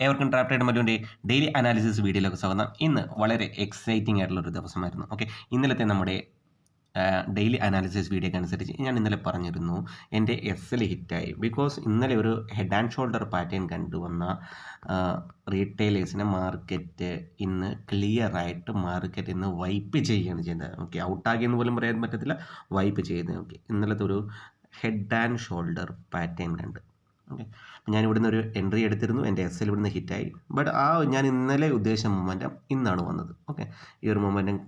ഏവർക്കും trap trade മല്ലുവിൻ്റെ daily analysis വീഡിയോയിലേക്ക് സ്വാഗതം. ഇന്ന് വളരെ എക്സൈറ്റിംഗ് ആയിട്ടുള്ളൊരു ദിവസമായിരുന്നു. ഓക്കെ, ഇന്നലത്തെ നമ്മുടെ ഡെയിലി അനാലിസിസ് വീഡിയോക്ക് അനുസരിച്ച് ഞാൻ ഇന്നലെ പറഞ്ഞിരുന്നു എൻ്റെ എസ് ഹിറ്റായി. ബിക്കോസ് ഇന്നലെ ഒരു ഹെഡ് ആൻഡ് ഷോൾഡർ പാറ്റേൺ കണ്ടുവന്ന റീറ്റെയിലേഴ്സിനെ മാർക്കറ്റ് ഇന്ന് ക്ലിയറായിട്ട് മാർക്കറ്റ് ഇന്ന് വൈപ്പ് ചെയ്യുകയാണ് ചെയ്യുന്നത്. ഓക്കെ, ഔട്ടാക്കിയെന്ന് പോലും പറയാൻ പറ്റത്തില്ല, വൈപ്പ് ചെയ്യുന്നത്. ഓക്കെ, ഇന്നലത്തെ ഒരു ഹെഡ് ആൻഡ് ഷോൾഡർ പാറ്റേൺ കണ്ട്. ഓക്കെ, ഞാൻ ഇവിടുന്ന് ഒരു എൻട്രി എടുത്തിരുന്നു, എൻ്റെ എസ് എൽ ഇവിടുന്ന് ഹിറ്റായി. ബട്ട് ഞാൻ ഇന്നലെ ഉദ്ദേശിച്ച മൊമെൻറ്റം ഇന്നാണ് വന്നത്. ഓക്കെ, ഈ ഒരു മൊമെൻറ്റം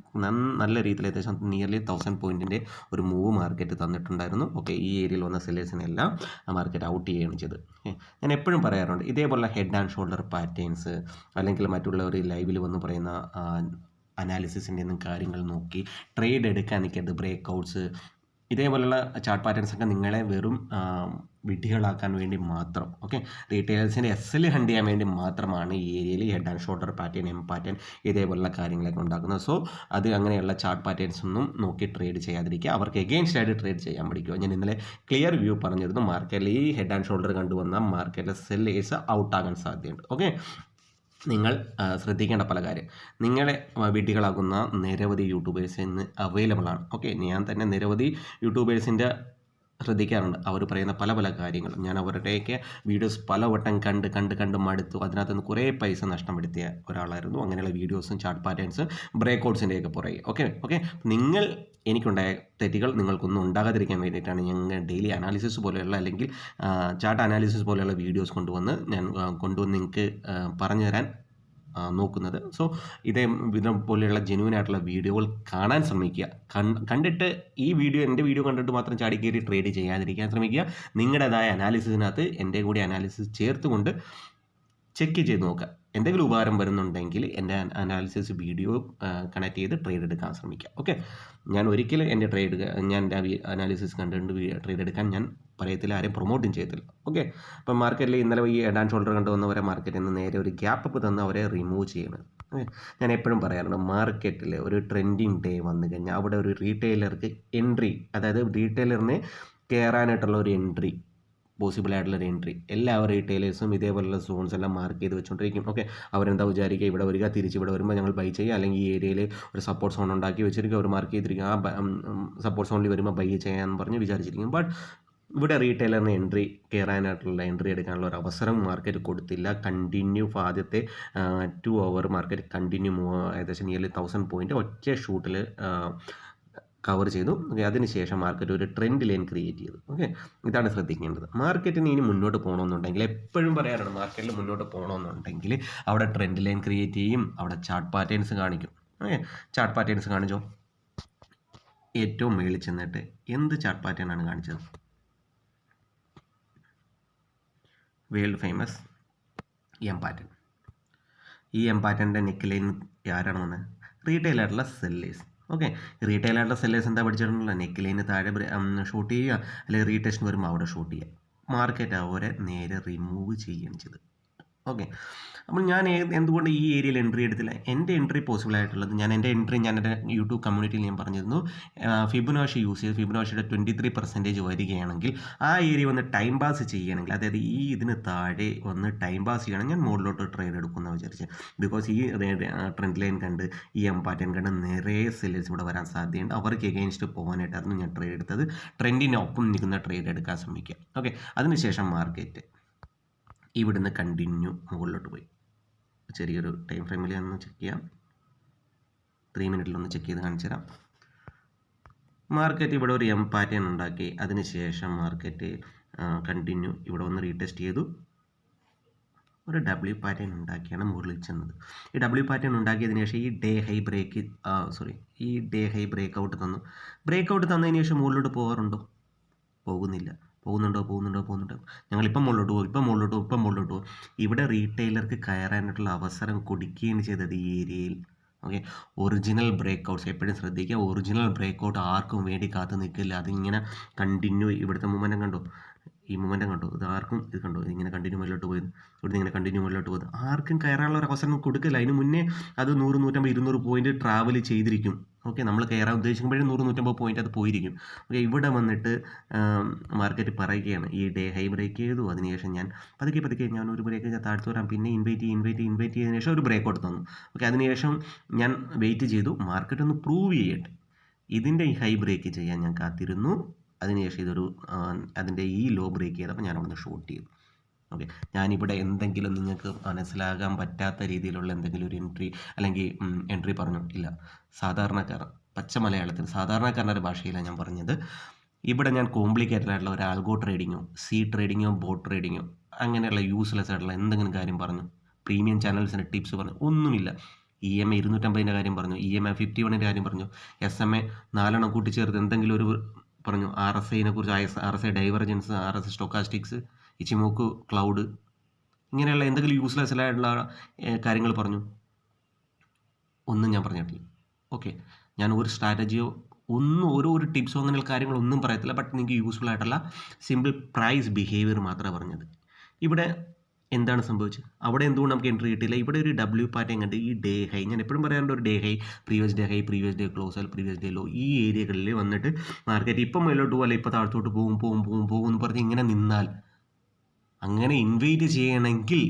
നല്ല രീതിയിൽ ഏകദേശം നിയർലി 1000 പോയിൻറ്റിൻ്റെ ഒരു മൂവ് മാർക്കറ്റ് തന്നിട്ടുണ്ടായിരുന്നു. ഓക്കെ, ഈ ഏരിയയിൽ വന്ന സെല്ലേഴ്സിനെല്ലാം മാർക്കറ്റ് ഔട്ട് ചെയ്യുകയാണ് ചെയ്തത്. ഞാൻ എപ്പോഴും പറയാറുണ്ട്, ഇതേപോലുള്ള ഹെഡ് ആൻഡ് ഷോൾഡർ പാറ്റേൺസ് അല്ലെങ്കിൽ മറ്റുള്ളവർ ലൈവിൽ വന്ന് പറയുന്ന അനാലിസിസിൻ്റെ ഒന്നും കാര്യങ്ങൾ നോക്കി ട്രേഡ് എടുക്കാൻ നിൽക്കരുത്. ബ്രേക്ക് ഔട്ട്സ് ഇതേപോലുള്ള ചാർട്ട് പാറ്റേൺസ് ഒക്കെ നിങ്ങളെ വെറും വിഡ്ഢികളാക്കാൻ വേണ്ടി മാത്രം. ഓക്കെ, റീറ്റെയിലേഴ്സിൻ്റെ എസ് എൽ ഹണ്ട് ചെയ്യാൻ വേണ്ടി മാത്രമാണ് ഈ ഏരിയയിൽ head and shoulder pattern, M pattern ഇതേപോലുള്ള കാര്യങ്ങളൊക്കെ ഉണ്ടാക്കുന്നത്. സോ അത് അങ്ങനെയുള്ള ചാർട്ട് പാറ്റേൺസ് ഒന്നും നോക്കി ട്രേഡ് ചെയ്യാതിരിക്കുക, അവർക്ക് എഗെയിൻസ്റ്റ് ആയിട്ട് ട്രേഡ് ചെയ്യാൻ പഠിക്കുക. ഞാൻ ഇന്നലെ ക്ലിയർ വ്യൂ പറഞ്ഞിരുന്നു, മാർക്കറ്റിൽ ഈ ഹെഡ് ആൻഡ് ഷോൾഡർ കണ്ടുവന്ന മാർക്കറ്റിലെ സെല്ലേഴ്സ് ഔട്ടാകാൻ സാധ്യതയുണ്ട്. ഓക്കെ, നിങ്ങൾ ശ്രദ്ധിക്കേണ്ട പല കാര്യം, നിങ്ങളെ വിഡ്ഢികളാക്കുന്ന നിരവധി യൂട്യൂബേഴ്സ് ഇന്ന് അവൈലബിൾ ആണ്. ഓക്കെ, ഞാൻ തന്നെ നിരവധി യൂട്യൂബേഴ്സിൻ്റെ ശ്രദ്ധിക്കാറുണ്ട്. അവർ പറയുന്ന പല പല കാര്യങ്ങളും ഞാൻ അവരുടെയൊക്കെ വീഡിയോസ് പലവട്ടം കണ്ട് മടുത്തു. അതിനകത്ത് നിന്ന് കുറേ പൈസ നഷ്ടപ്പെടുത്തിയ ഒരാളായിരുന്നു. അങ്ങനെയുള്ള വീഡിയോസും ചാർട്ട് പാറ്റേൺസ് ബ്രേക്ക് ഔട്ട്സിൻ്റെയൊക്കെ പുറകെ. ഓക്കെ, നിങ്ങൾ എനിക്കുണ്ടായ തെറ്റുകൾ നിങ്ങൾക്കൊന്നും ഉണ്ടാകാതിരിക്കാൻ വേണ്ടിയിട്ടാണ് ഞങ്ങൾ ഡെയിലി അനാലിസിസ് പോലെയുള്ള അല്ലെങ്കിൽ ചാർട്ട് അനാലിസിസ് പോലെയുള്ള വീഡിയോസ് കൊണ്ടുവന്ന് നിങ്ങൾക്ക് പറഞ്ഞു തരാൻ നോക്കുന്നത്. സോ ഇതേ പോലെയുള്ള ജെന്യൂൻ ആയിട്ടുള്ള വീഡിയോകൾ കാണാൻ ശ്രമിക്കുക. കണ്ടിട്ട് എൻ്റെ വീഡിയോ കണ്ടിട്ട് മാത്രം ചാടി കയറി ട്രേഡ് ചെയ്യാതിരിക്കാൻ ശ്രമിക്കുക. നിങ്ങളുടേതായ അനാലിസിസിനകത്ത് എൻ്റെ കൂടി അനാലിസിസ് ചേർത്തുകൊണ്ട് ചെക്ക് ചെയ്ത് നോക്കുക. എന്തെങ്കിലും ഉപകാരം വരുന്നുണ്ടെങ്കിൽ എൻ്റെ അനാലിസിസ് വീഡിയോ കണക്ട് ചെയ്ത് ട്രേഡ് എടുക്കാൻ ശ്രമിക്കുക. ഓക്കെ, ഞാൻ ഒരിക്കലും എൻ്റെ അനാലിസിസ് കണ്ടുകൊണ്ട് ട്രേഡ് എടുക്കാൻ ഞാൻ പറയത്തില്ല, ആരെയും പ്രൊമോട്ടും ചെയ്യത്തില്ല. ഓക്കെ, അപ്പം മാർക്കറ്റിൽ ഇന്നലെ ഈ ഹെഡ് ആൻഡ് ഷോൾഡർ കണ്ടുവന്നവരെ മാർക്കറ്റിൽ നിന്ന് നേരെ ഒരു ഗ്യാപ്പ് അപ്പ് തന്ന് അവരെ റിമൂവ് ചെയ്യണം. ഞാൻ എപ്പോഴും പറയാറുണ്ട്, മാർക്കറ്റിൽ ഒരു ട്രെൻഡിങ് ഡേ വന്നു കഴിഞ്ഞാൽ അവിടെ ഒരു റീറ്റെയിലർക്ക് എൻട്രി, അതായത് റീറ്റെയിലറിന് കയറാനായിട്ടുള്ള ഒരു എൻട്രി, പോസിബിൾ ആയിട്ടുള്ളൊരു എൻട്രി എല്ലാ റീറ്റെയിലേഴ്സും ഇതേപോലുള്ള സോൺസ് എല്ലാം മാർക്ക് ചെയ്ത് വെച്ചുകൊണ്ടിരിക്കും. ഓക്കെ, അവരെന്താ വിചാരിക്കുക, ഇവിടെ വരിക, തിരിച്ച് ഇവിടെ വരുമ്പോൾ ഞങ്ങൾ ബൈ ചെയ്യുക, അല്ലെങ്കിൽ ഈ ഏരിയയിൽ ഒരു സപ്പോർട്ട് സോൺ ഉണ്ടാക്കി വെച്ചിരിക്കുക, അവർ മാർക്ക് ചെയ്തിരിക്കുക, ആ സപ്പോർട്ട് സോണിൽ വരുമ്പോൾ ബൈ ചെയ്യാമെന്ന് പറഞ്ഞ് വിചാരിച്ചിരിക്കും. ബട്ട് ഇവിടെ റീറ്റെയിലറിന് കയറാനായിട്ടുള്ള എൻട്രി എടുക്കാനുള്ള ഒരു അവസരം മാർക്കറ്റ് കൊടുത്തില്ല. കണ്ടിന്യൂ ആദ്യത്തെ 2 അവർ മാർക്കറ്റ് കണ്ടിന്യൂ ഏകദേശം നിയർലി 1000 പോയിൻറ്റ് ഒറ്റ ഷൂട്ടിൽ കവർ ചെയ്തു. ഓക്കെ, അതിനുശേഷം മാർക്കറ്റ് ഒരു ട്രെൻഡ് ലൈൻ ക്രിയേറ്റ് ചെയ്തു. ഓക്കെ, ഇതാണ് ശ്രദ്ധിക്കേണ്ടത്. മാർക്കറ്റിന് ഇനി മുന്നോട്ട് പോകണമെന്നുണ്ടെങ്കിൽ, എപ്പോഴും പറയാറുണ്ട്, മാർക്കറ്റിൽ മുന്നോട്ട് പോകണമെന്നുണ്ടെങ്കിൽ അവിടെ ട്രെൻഡ് ലൈൻ ക്രിയേറ്റ് ചെയ്യും, അവിടെ ചാർട്ട് പാറ്റേൺസ് കാണിക്കും. ഓക്കെ, ചാർട്ട് പാറ്റേൺസ് കാണിച്ചോ. ഏറ്റവും മേളിൽ ചെന്നിട്ട് എന്ത് ചാർട്ട് പാറ്റേൺ ആണ് കാണിച്ചത്? World famous M pattern. ഈ എം പാറ്റേണിൻ്റെ നെക്ക് ലൈൻ ആരാണ് വന്നത്? റീറ്റെയിലായിട്ടുള്ള സെല്ലേഴ്സ്. ഓക്കെ, റീറ്റെയിലായിട്ടുള്ള സെല്ലേഴ്സ് എന്താ പഠിച്ചിട്ടുണ്ടല്ലോ, നെക്ക് ലൈന് താഴെ ഷോട്ട് ചെയ്യുക, അല്ലെങ്കിൽ റീടെസ്റ്റ് വരുമ്പോൾ അവിടെ ഷോട്ട് ചെയ്യുക. മാർക്കറ്റ് അവരെ നേരെ റിമൂവ് ചെയ്യുകയാണ് ചെയ്തത്. ഓക്കെ, അപ്പോൾ ഞാൻ എന്തുകൊണ്ട് ഈ ഏരിയയിൽ എൻട്രി എടുത്തില്ല? എൻ്റെ എൻട്രി പോസിബിൾ ആയിട്ടുള്ളത്, ഞാൻ എൻ്റെ യൂട്യൂബ് കമ്മ്യൂണിറ്റിയിൽ ഞാൻ പറഞ്ഞിരുന്നു, ഫിബൊനാച്ചി യൂസ് ചെയ്ത് ഫിബൊനാച്ചിയുടെ 23% വരികയാണെങ്കിൽ ആ ഏരിയ വന്ന് ടൈം പാസ് ചെയ്യുകയാണെങ്കിൽ, അതായത് ഈ ഇതിന് താഴെ വന്ന് ടൈം പാസ് ചെയ്യണമെങ്കിൽ ഞാൻ മുകളിലോട്ട് ട്രേഡ് എടുക്കുമെന്ന് വിചാരിച്ച്. ബിക്കോസ് ഈ ട്രെൻഡ് ലൈൻ കണ്ട് ഈ എം പാറ്റേൺ കണ്ട് നിറയെ സെല്ലേഴ്സ് ഇവിടെ വരാൻ സാധ്യതയുണ്ട്. അവർക്ക് എഗെയിൻസ്റ്റ് പോകാനായിട്ടായിരുന്നു ഞാൻ ട്രേഡ് എടുത്തത്. ട്രെൻഡിനൊപ്പം നിൽക്കുന്ന ട്രേഡ് എടുക്കാൻ ശ്രമിക്കുക. ഓക്കെ, അതിനുശേഷം മാർക്കറ്റ് ഇവിടുന്ന് കണ്ടിന്യൂ മുകളിലോട്ട് പോയി. ചെറിയൊരു ടൈം ഫ്രെയിമിൽ ഒന്ന് ചെക്ക് ചെയ്യാം, 3 മിനിറ്റിലൊന്ന് ചെക്ക് ചെയ്ത് കാണിച്ചു തരാം. മാർക്കറ്റ് ഇവിടെ ഒരു എം പാറ്റേൺ ഉണ്ടാക്കി, അതിനുശേഷം മാർക്കറ്റ് കണ്ടിന്യൂ ഇവിടെ ഒന്ന് റീടെസ്റ്റ് ചെയ്തു, ഒരു ഡബ്ല്യു പാറ്റേൺ ഉണ്ടാക്കിയാണ് മുകളിൽ ചെന്നത്. ഈ ഡബ്ല്യു പാറ്റേൺ ഉണ്ടാക്കിയതിന് ശേഷം ഈ ഡേ ഹൈ ബ്രേക്ക് ഔട്ട് തന്നു. ബ്രേക്ക് ഔട്ട് തന്നതിന് ശേഷം മുകളിലോട്ട് പോകാറുണ്ടോ? പോകുന്നില്ല. പോകുന്നുണ്ടോ? ഞങ്ങളിപ്പം മുകളിലോട്ട് പോകും. ഇവിടെ റീറ്റെയിലർക്ക് കയറാനായിട്ടുള്ള അവസരം കൊടുക്കുകയാണ് ചെയ്തത് ഈ ഏരിയയിൽ. ഓക്കെ, ഒറിജിനൽ ബ്രേക്ക് ഔട്ട്സ് എപ്പോഴും ശ്രദ്ധിക്കുക. ഒറിജിനൽ ബ്രേക്ക് ഔട്ട് ആർക്കും വേണ്ടി കാത്തു നിൽക്കില്ല. അതിങ്ങനെ കണ്ടിന്യൂ, ഇവിടുത്തെ മൂവ്മെൻറ്റം കണ്ടോ, ഈ മൊമെൻറ്റം കണ്ടോ, ഇത് ആർക്കും ഇത് കണ്ടോ, ഇതിങ്ങനെ കണ്ടിന്യൂ മുകളിലോട്ട് പോയത്, ഇവിടുന്ന് ഇങ്ങനെ കണ്ടിന്യൂ മുകളിലോട്ട് പോയത്, ആർക്കും കയറാനുള്ള ഒരു അവസരം കൊടുക്കില്ല. അതിന് മുന്നേ അത് 100, 150, 200 പോയിന്റ് ട്രാവൽ ചെയ്തിരിക്കും. ഓക്കെ, നമ്മൾ കയറാൻ ഉദ്ദേശിക്കുമ്പോഴേ 100, 150 പോയിന്റ് അത് പോയിരിക്കും. ഓക്കെ, ഇവിടെ വന്നിട്ട് മാർക്കറ്റ് പറയുകയാണ് ഈ ഡേ ഹൈ ബ്രേക്ക് ചെയ്തു, അതിനുശേഷം ഞാൻ പതുക്കെ ഞാൻ ഒരു ബ്രേക്ക് ഞാൻ താഴ്ത്തു വരാം, പിന്നെ ഇൻവൈറ്റ് ചെയ്തതിനു ശേഷം ഒരു ബ്രേക്ക് ഔട്ട് തന്നു. ഓക്കെ, അതിനുശേഷം ഞാൻ വെയിറ്റ് ചെയ്തു മാർക്കറ്റ് ഒന്ന് പ്രൂവ് ചെയ്യട്ടെ. ഇതിൻ്റെ ഈ ഹൈ ബ്രേക്ക് ചെയ്യാൻ ഞാൻ കാത്തിരുന്നു. അതിനുശേഷം ഇതൊരു അതിൻ്റെ ഈ ലോ ബ്രേക്ക് ചെയ്തപ്പോൾ ഞാൻ അവിടെ നിന്ന് ഷോർട്ട് ചെയ്തു. ഓക്കെ, ഞാനിവിടെ എന്തെങ്കിലും നിങ്ങൾക്ക് മനസ്സിലാകാൻ പറ്റാത്ത രീതിയിലുള്ള എന്തെങ്കിലും ഒരു എൻട്രി പറഞ്ഞു ഇല്ല. സാധാരണക്കാരൻ, പച്ച മലയാളത്തിൽ സാധാരണക്കാരൻ്റെ ഭാഷയിലാണ് ഞാൻ പറഞ്ഞത്. ഇവിടെ ഞാൻ കോംപ്ലിക്കേറ്റഡ് ആയിട്ടുള്ള ഒരു ആൽഗോ ട്രേഡിങ്ങോ ട്രേഡിങ്ങോ ബോട്ട് ട്രേഡിങ്ങോ അങ്ങനെയുള്ള യൂസ്ലെസ് ആയിട്ടുള്ള എന്തെങ്കിലും കാര്യം പറഞ്ഞു, പ്രീമിയം ചാനൽസിൻ്റെ ടിപ്സ് പറഞ്ഞു, ഒന്നുമില്ല. EMA 250 കാര്യം പറഞ്ഞു, EMA 51 കാര്യം പറഞ്ഞു, SMA 4 കൂട്ടിച്ചേർത്ത് എന്തെങ്കിലും ഒരു പറഞ്ഞു, RSIനെ കുറിച്ച്, RSI ഡൈവർജൻസ്, RSI സ്റ്റോക്കാസ്റ്റിക്സ്, ഇച്ചിമോക്ക് ക്ലൗഡ്, ഇങ്ങനെയുള്ള എന്തെങ്കിലും യൂസ്ലെസ് ആയിട്ടുള്ള കാര്യങ്ങൾ പറഞ്ഞു, ഒന്നും ഞാൻ പറഞ്ഞിട്ടില്ല. ഓക്കെ, ഞാൻ ഒരു സ്ട്രാറ്റജിയോ ഒരു ടിപ്സോ അങ്ങനെയുള്ള കാര്യങ്ങളൊന്നും പറയത്തില്ല. ബട്ട് നിങ്ങൾക്ക് യൂസ്ഫുൾ ആയിട്ടുള്ള സിമ്പിൾ പ്രൈസ് ബിഹേവിയർ മാത്രമേ പറഞ്ഞത്. ഇവിടെ എന്താണ് സംഭവിച്ചത്, അവിടെ എന്തുകൊണ്ട് നമുക്ക് എൻട്രി കിട്ടിയില്ല? ഇവിടെ ഒരു W പാറ്റേൺ കണ്ട് ഈ ഡേ ഹൈ, ഞാൻ എപ്പോഴും പറയാറുണ്ട്, ഒരു day high, previous day close, previous day low, ഈ ഏരിയകളിൽ വന്നിട്ട് മാർക്കറ്റ് ഇപ്പം മേലോട്ട് പോലെ ഇപ്പം താഴത്തോട്ട് പോകും എന്ന് പറഞ്ഞ് ഇങ്ങനെ നിന്നാൽ, അങ്ങനെ ഇൻവൈറ്റ് ചെയ്യണമെങ്കിൽ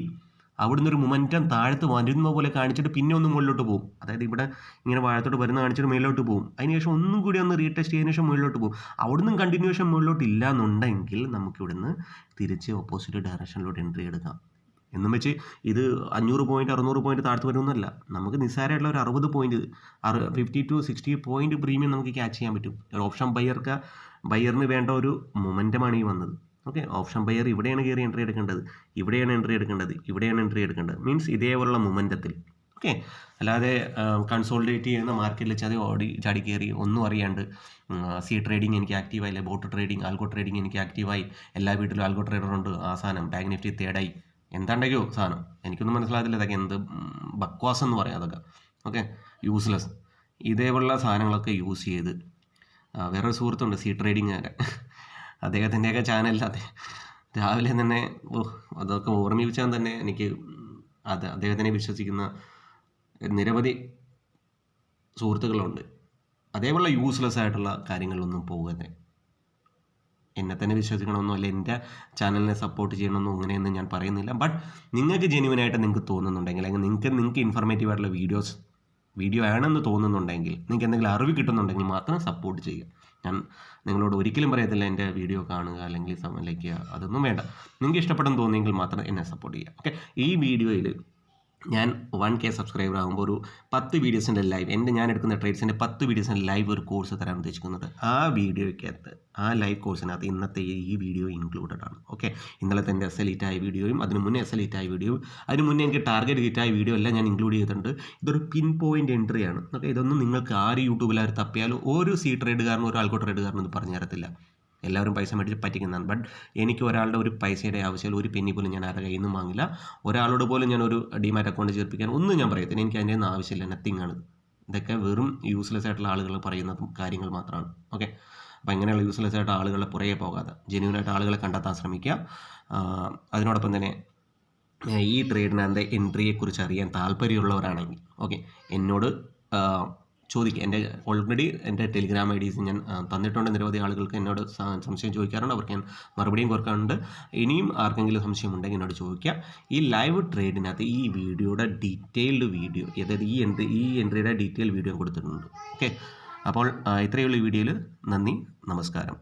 അവിടുന്ന് ഒരു മൊമെൻറ്റം താഴത്ത് വരുന്ന പോലെ കാണിച്ചിട്ട് പിന്നെ ഒന്ന് മുകളിലോട്ട് പോകും. അതായത് ഇവിടെ ഇങ്ങനെ വാഴത്തോട്ട് വരുന്ന കാണിച്ചിട്ട് മുകളിലോട്ട് പോകും. അതിനുശേഷം ഒന്നും കൂടി ഒന്ന് റീടെസ്റ്റ് ചെയ്തതിനു ശേഷം മുകളിലോട്ട് പോകും. അവിടുന്ന് കണ്ടിന്യൂഷൻ മുകളിലോട്ട് ഇല്ല എന്നുണ്ടെങ്കിൽ നമുക്ക് ഇവിടുന്ന് തിരിച്ച് ഓപ്പോസിറ്റ് ഡയറക്ഷനിലോട്ട് എൻട്രി എടുക്കാം. എന്നും വെച്ച് ഇത് 500 പോയിന്റ് 600 പോയിന്റ് താഴ്ത്ത് വരുമെന്നല്ല, നമുക്ക് നിസ്സാരമായിട്ടുള്ള ഒരു 60 പോയിന്റ് 50 to 60 പോയിന്റ് പ്രീമിയം നമുക്ക് ക്യാച്ച് ചെയ്യാൻ പറ്റും. ഒരു ഓപ്ഷൻ ബയ്യറിന് വേണ്ട ഒരു മൊമെൻറ്റമാണ് ഈ വന്നത്. ഓക്കെ, ഓപ്ഷൻ ബയർ ഇവിടെയാണ് കയറി എൻട്രി എടുക്കേണ്ടത്, ഇവിടെയാണ് എൻട്രി എടുക്കേണ്ടത്, മീൻസ് ഇതേപോലുള്ള മൊമെൻറ്റത്തിൽ. ഓക്കെ, അല്ലാതെ കൺസോളിഡേറ്റ് ചെയ്യുന്ന മാർക്കറ്റിൽ ചാടി കയറി ഒന്നും അറിയാണ്ട് ട്രേഡിങ് എനിക്ക് ആക്റ്റീവായില്ല, ബോട്ട് ട്രേഡിങ്, ആൽഗോ ട്രേഡിങ് എനിക്ക് ആക്റ്റീവായി, എല്ലാ വീട്ടിലും ആൽഗോ ട്രേഡറുണ്ട്, ആ സാധനം ബാങ്ക് നിഫ്റ്റി തേടായി, എന്താണ്ടൊക്കെയോ സാധനം, എനിക്കൊന്നും മനസ്സിലാകത്തില്ല ഇതൊക്കെ എന്ത് ബക്വാസ് എന്ന് പറയാം അതൊക്കെ. ഓക്കെ, യൂസ്ലെസ്, ഇതേപോലുള്ള സാധനങ്ങളൊക്കെ യൂസ് ചെയ്ത് വേറൊരു സുഹൃത്തുണ്ട് ട്രേഡിങ്ങൊക്കെ, അദ്ദേഹത്തിൻ്റെയൊക്കെ ചാനലിൽ രാവിലെ തന്നെ അതൊക്കെ ഓർമ്മിപ്പിച്ചാൽ തന്നെ എനിക്ക് അദ്ദേഹത്തിനെ വിശ്വസിക്കുന്ന നിരവധി സുഹൃത്തുക്കളുണ്ട്. അതേപോലെ യൂസ്ലെസ് ആയിട്ടുള്ള കാര്യങ്ങളിലൊന്നും പോകരുത്. എന്നെ തന്നെ വിശ്വസിക്കണമെന്നോ അല്ല എൻ്റെ ചാനലിനെ സപ്പോർട്ട് ചെയ്യണമെന്നോ അങ്ങനെയൊന്നും ഞാൻ പറയുന്നില്ല. ബട്ട് നിങ്ങൾക്ക് ജെന്യുവനായിട്ട് നിങ്ങൾക്ക് തോന്നുന്നുണ്ടെങ്കിൽ, അല്ലെങ്കിൽ നിങ്ങൾക്ക് ഇൻഫർമേറ്റീവ് ആയിട്ടുള്ള വീഡിയോ ആണെന്ന് തോന്നുന്നുണ്ടെങ്കിൽ, നിങ്ങൾക്ക് എന്തെങ്കിലും അറിവ് കിട്ടുന്നുണ്ടെങ്കിൽ മാത്രം സപ്പോർട്ട് ചെയ്യുക. ഞാൻ നിങ്ങളോട് ഒരിക്കലും പറയത്തില്ല എൻ്റെ വീഡിയോ കാണുക അല്ലെങ്കിൽ ലൈക്ക് ചെയ്യുക, അതൊന്നും വേണ്ട. നിങ്ങൾക്ക് ഇഷ്ടപ്പെടുന്നു തോന്നിയെങ്കിൽ മാത്രം എന്നെ സപ്പോർട്ട് ചെയ്യുക. ഓക്കെ, ഈ വീഡിയോയിൽ ഞാൻ 1K സബ്സ്ക്രൈബർ ആകുമ്പോൾ ഒരു 10 വീഡിയോസിൻ്റെ ലൈവ്, ഞാൻ എടുക്കുന്ന ട്രേഡ്സിൻ്റെ 10 വീഡിയോസിൻ്റെ ലൈവ് ഒരു കോഴ്സ് തരാൻ ഉദ്ദേശിക്കുന്നുണ്ട്. ആ വീഡിയോയ്ക്കകത്ത്, ആ ലൈവ് കോഴ്സിനകത്ത് ഇന്നത്തെ ഈ വീഡിയോ ഇൻക്ലൂഡഡ് ആണ്. ഓക്കെ, ഇന്നലത്തെ എൻ്റെ SL ആയ വീഡിയോയും അതിന് മുന്നേ SL ആയ വീഡിയോയും അതിന് മുന്നേ എനിക്ക് ടാർഗറ്റ് ഹിറ്റായ വീഡിയോ എല്ലാം ഞാൻ ഇൻക്ലൂഡ് ചെയ്തിട്ടുണ്ട്. ഇതൊരു പിൻ പോയിൻ്റ് എൻട്രിയാണ്. ഓക്കെ, ഇതൊന്നും നിങ്ങൾക്ക് ആര് യൂട്യൂബിൽ തപ്പിയാലും ഒരു ട്രേഡുകാരനും ഒരു ആൽഗോ ട്രേഡുകാരനും ഇത് പറഞ്ഞു തരത്തില്ല. എല്ലാവരും പൈസ മേടിച്ച് പറ്റിക്കുന്നതാണ്. ബട്ട് എനിക്ക് ഒരാളുടെ ഒരു പൈസയുടെ ആവശ്യമില്ല, ഒരു പെന്നി പോലും ഞാൻ ആരുടെ കയ്യിൽ നിന്നും വാങ്ങില്ല. ഒരാളോട് പോലും ഞാൻ ഒരു ഡിമാറ്റ് അക്കൗണ്ട് ചേർപ്പിക്കാൻ ഒന്നും ഞാൻ പറയത്തില്ല. എനിക്ക് അതിൻ്റെ ഒന്നും ആവശ്യമില്ല, നത്തിങ് ആണ്. ഇതൊക്കെ വെറും യൂസ്ലെസ് ആയിട്ടുള്ള ആളുകൾ പറയുന്ന കാര്യങ്ങൾ മാത്രമാണ്. ഓക്കെ, അപ്പോൾ ഇങ്ങനെയുള്ള യൂസ്ലെസ് ആയിട്ട് ആളുകളുടെ പുറകെ പോകാതെ ജെന്യുവനായിട്ട് ആളുകളെ കണ്ടെത്താൻ ശ്രമിക്കുക. അതിനോടൊപ്പം തന്നെ ഈ ട്രേഡിനകത്തെ എൻട്രിയെക്കുറിച്ച് അറിയാൻ താല്പര്യമുള്ളവരാണെങ്കിൽ ഓക്കെ എന്നോട് ചോദിക്കുക. ഓൾറെഡി എൻ്റെ ടെലിഗ്രാം IDs ഞാൻ തന്നിട്ടുണ്ട്. നിരവധി ആളുകൾക്ക് എന്നോട് സംശയം ചോദിക്കാറുണ്ട്, അവർക്ക് ഞാൻ മറുപടിയും കൊടുക്കാറുണ്ട്. ഇനിയും ആർക്കെങ്കിലും സംശയം ഉണ്ടെങ്കിൽ എന്നോട് ചോദിക്കുക. ഈ ലൈവ് ട്രേഡിനകത്ത് ഈ വീഡിയോയുടെ ഡീറ്റെയിൽഡ് വീഡിയോ, അതായത് ഈ എൻട്രിയുടെ ഡീറ്റെയിൽ വീഡിയോ കൊടുത്തിട്ടുണ്ട്. ഓക്കെ, അപ്പോൾ ഇത്രയുള്ള വീഡിയോയിൽ നന്ദി, നമസ്കാരം.